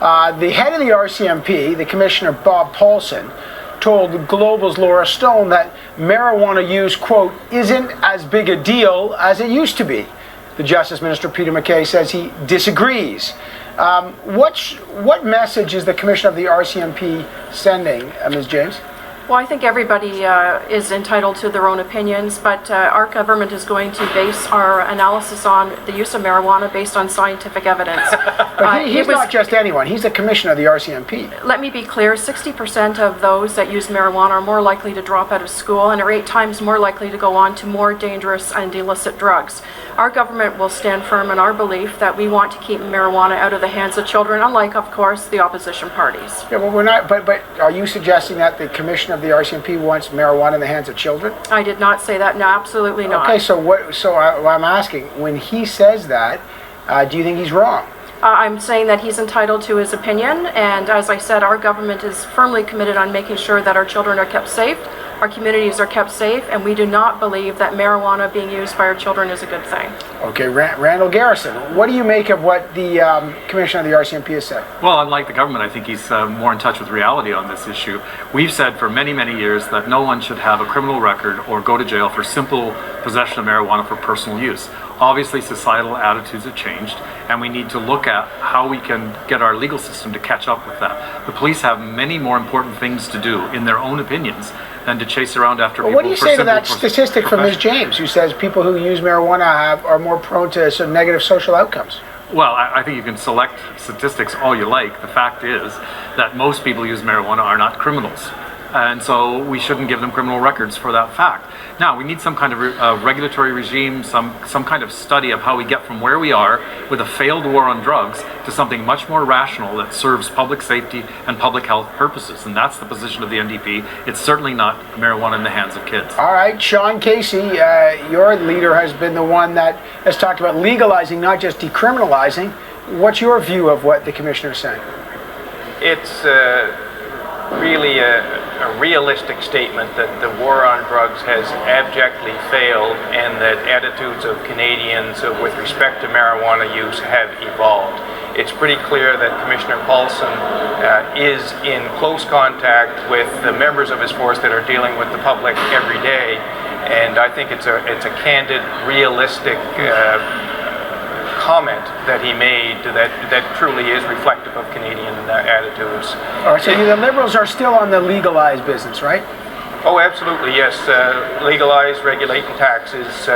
The head of the RCMP, the Commissioner Bob Paulson, told Global's Laura Stone that marijuana use, quote, isn't as big a deal as it used to be. The Justice Minister, Peter MacKay, says he disagrees. What message is the Commissioner of the RCMP sending, Ms. James? Well, I think everybody is entitled to their own opinions, but our government is going to base our analysis on the use of marijuana based on scientific evidence. But he's not just anyone. He's the Commissioner of the RCMP. Let me be clear, 60% of those that use marijuana are more likely to drop out of school and are 8 times more likely to go on to more dangerous and illicit drugs. Our government will stand firm in our belief that we want to keep marijuana out of the hands of children, unlike, of course, the opposition parties. Yeah, well, we're not. But are you suggesting that the Commissioner of the RCMP wants marijuana in the hands of children? I did not say that. No, absolutely not. Okay, so what? So I'm asking, when he says that, do you think he's wrong? I'm saying that he's entitled to his opinion, and as I said, our government is firmly committed on making sure that our children are kept safe, our communities are kept safe, and we do not believe that marijuana being used by our children is a good thing. Okay, Randall Garrison, what do you make of what the Commissioner of the RCMP has said? Well, unlike the government, I think he's more in touch with reality on this issue. We've said for many, many years that no one should have a criminal record or go to jail for simple possession of marijuana for personal use. Obviously, societal attitudes have changed, and we need to look at how we can get our legal system to catch up with that. The police have many more important things to do, in their own opinions, than to chase around after people. What do you say to that statistic from Ms. James, who says people who use marijuana are more prone to some negative social outcomes? Well, I think you can select statistics all you like. The fact is that most people who use marijuana are not criminals. And so we shouldn't give them criminal records for that fact. Now, we need some kind of regulatory regime, some kind of study of how we get from where we are with a failed war on drugs to something much more rational that serves public safety and public health purposes. And that's the position of the NDP. It's certainly not marijuana in the hands of kids. All right, Sean Casey, your leader has been the one that has talked about legalizing, not just decriminalizing. What's your view of what the Commissioner is saying? It's really a realistic statement that the war on drugs has abjectly failed and that attitudes of Canadians with respect to marijuana use have evolved. It's pretty clear that Commissioner Paulson is in close contact with the members of his force that are dealing with the public every day, and I think it's a candid, realistic comment that he made that truly is reflective of Canadian attitudes. All right, so the Liberals are still on the legalized business, right? Oh, absolutely, yes. Legalize, regulate, and tax is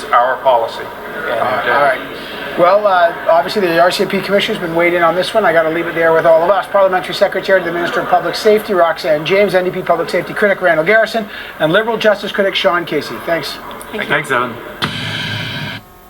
our policy. And, all right. Well, obviously the RCMP Commissioner's been weighed in on this one. I got to leave it there with all of us. Parliamentary Secretary to the Minister of Public Safety, Roxanne James, NDP Public Safety Critic, Randall Garrison, and Liberal Justice Critic, Sean Casey. Thanks. Thanks, Evan.